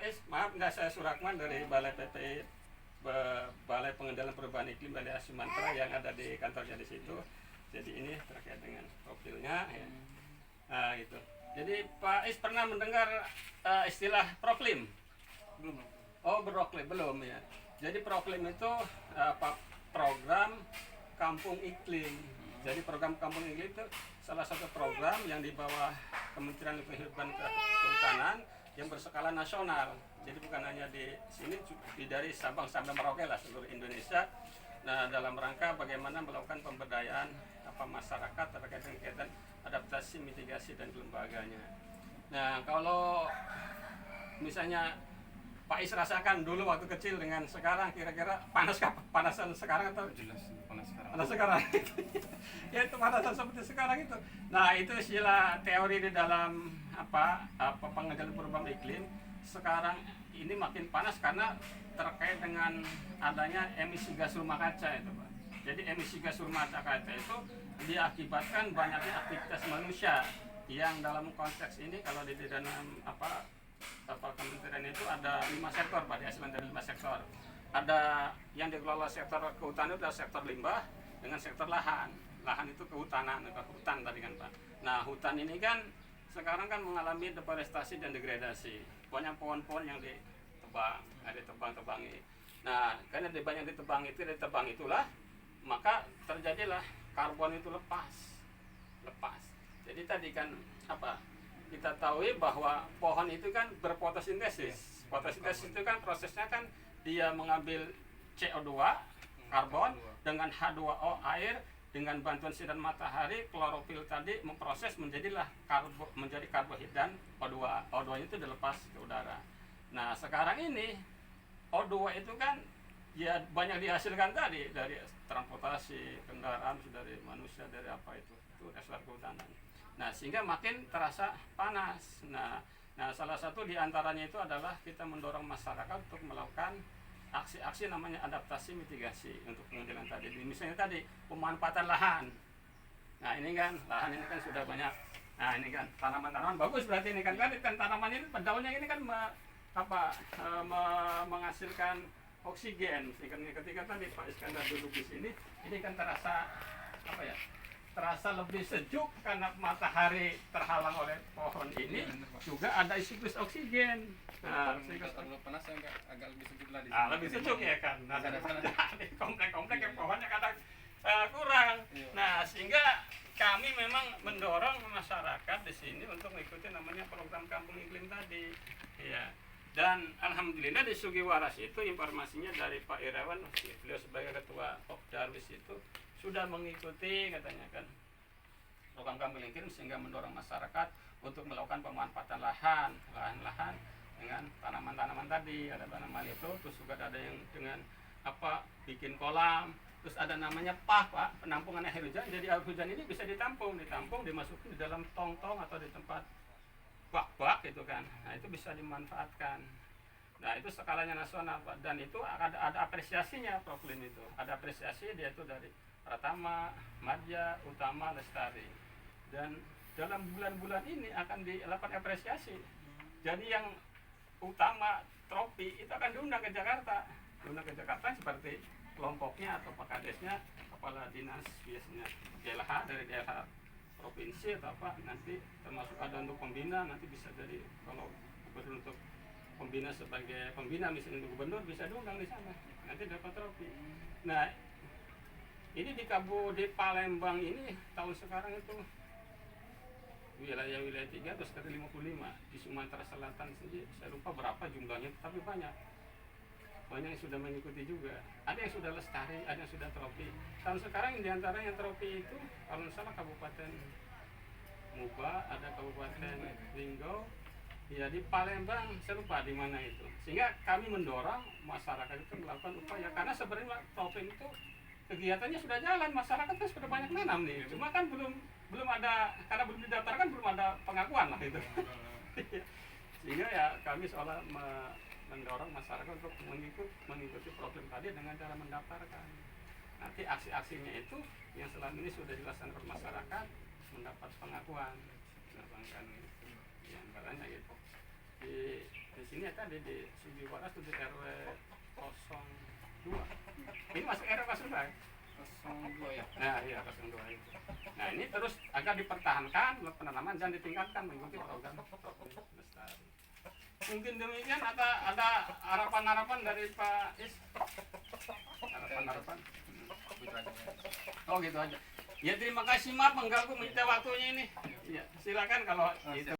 Is, maaf nggak saya Surakman dari Balai PPI, Balai Pengendalian Perubahan Iklim Balai Sumatera yang ada di kantornya di situ. Jadi ini terkait dengan profilnya. Ya. Nah, gitu. Jadi Pak Is pernah mendengar istilah proklim? Belum. Oh, proklim belum ya. Jadi proklim itu program kampung iklim. Jadi program kampung iklim itu salah satu program yang di bawah Kementerian Lingkungan Hidup dan Kehutanan yang berskala nasional. Jadi bukan hanya di sini, dari Sabang sampai Merauke lah, seluruh Indonesia. Nah, dalam rangka bagaimana melakukan pemberdayaan masyarakat terkait dengan kegiatan adaptasi, mitigasi, dan kelembaganya. Nah, kalau misalnya Pak Is rasakan dulu waktu kecil dengan sekarang, kira-kira panasan sekarang atau Jelas panas sekarang. panas sekarang? Ya itu panasan seperti sekarang itu. Nah, itu istilah teori di dalam pengendalian perubahan iklim. Sekarang ini makin panas karena terkait dengan adanya emisi gas rumah kaca itu, Pak. Jadi emisi gas rumah kaca itu diakibatkan banyaknya aktivitas manusia yang dalam konteks ini kalau di dalam kementerian itu ada 5 sektor, Pak, dihasilkan dari 5 sektor. Ada yang dikelola sektor kehutanan, itu adalah sektor limbah dengan sektor lahan. Lahan itu kehutanan, hutan tadi kan, Pak. Nah, hutan ini kan sekarang kan mengalami deforestasi dan degradasi. Banyak pohon-pohon yang ditebang-tebangi. Nah, karena banyak ditebang itulah, maka terjadilah karbon itu lepas. Jadi tadi kan kita tahu bahwa pohon itu kan berfotosintesis. Fotosintesis itu kan prosesnya kan dia mengambil CO2 karbon dengan H2O air, dengan bantuan sinar matahari, klorofil tadi memproses menjadi karbohidrat dan O2. O2 itu dilepas ke udara. Nah, sekarang ini O2 itu kan ya banyak dihasilkan tadi dari transportasi, kendaraan, dari manusia, dari itu dasar kehutanan. Nah, sehingga makin terasa panas. Nah, salah satu diantaranya itu adalah kita mendorong masyarakat untuk melakukan aksi-aksi namanya adaptasi mitigasi untuk pengendalian tadi. Misalnya tadi pemanfaatan lahan. Nah, ini kan lahan ini kan sudah banyak. Nah, ini kan tanaman-tanaman bagus, berarti ini kan tanaman ini daunnya ini kan menghasilkan oksigen. Ketika tadi Pak Iskandar duduk di sini, ini kan terasa terasa lebih sejuk karena matahari terhalang oleh pohon ini. Juga ada siklus oksigen. Nah, kalau panas agak lebih sejuk lah di sini. Lebih sejuk ya kan. Nah, di komplek-komplek yang pohonnya kadang kurang. Nah, sehingga kami memang mendorong masyarakat di sini untuk mengikuti namanya program kampung iklim tadi. Ya. Dan alhamdulillah di Sugiwaras itu informasinya dari Pak Irawan, beliau sebagai ketua Darwis itu sudah mengikuti katanya kan program kampung iklim, sehingga mendorong masyarakat untuk melakukan pemanfaatan lahan dengan tanaman-tanaman tadi. Ada tanaman itu, terus juga ada yang dengan bikin kolam, terus ada namanya Pak, penampungan air hujan. Jadi air hujan ini bisa ditampung, dimasukin di dalam tong-tong atau di tempat bak-bak gitu kan. Nah, itu bisa dimanfaatkan. Nah, itu skalanya nasional, Pak. Dan itu ada apresiasinya proklim itu. Ada apresiasi, dia itu dari Pratama, Madya, Utama, Lestari. Dan dalam bulan-bulan ini akan dilakukan apresiasi. Jadi yang utama tropi itu akan diundang ke Jakarta. Seperti kelompoknya atau pakadesnya, kepala dinas biasanya DLH dari DLH provinsi atau nanti termasuk ada untuk pembina, nanti bisa jadi kalau untuk pembina sebagai pembina misalnya untuk gubernur bisa diundang di sana, nanti dapat trofi. Nah, ini di Palembang ini tahun sekarang itu wilayah 3 terus ke 55. Di Sumatera Selatan sendiri saya lupa berapa jumlahnya, tapi banyak yang sudah mengikuti juga. Ada yang sudah lestari, ada yang sudah trofi. Tahun sekarang diantara yang trofi itu kalau salah Kabupaten Muba, ada Kabupaten Linggau, ya di Palembang saya lupa di mana itu. Sehingga kami mendorong masyarakat itu melakukan upaya, karena sebenarnya trofi itu kegiatannya sudah jalan, masyarakat kan sudah banyak nanam nih. Cuma kan belum ada, karena belum didaftarkan, belum ada pengakuan lah itu. Sehingga ya kami seolah mendorong masyarakat untuk mengikuti program tadi dengan cara mendaftarkan. Nanti aksi-aksinya itu yang selama ini sudah dilaksanakan masyarakat mendapat pengakuan. Yang katanya gitu. Di di sini tadi di Sugi Waras itu di RW 02. Ini masuk RW 02. 02 ya. Nah, iya 02 itu. Nah, ini terus agar dipertahankan penanaman dan ditingkatkan mengikuti program lestari. Mungkin demikian ada harapan-harapan dari Pak Is. Harapan-harapan. Gitu aja ya. Oh gitu aja. Ya terima kasih, maaf mengganggu minta waktunya ini. Ya silakan kalau itu.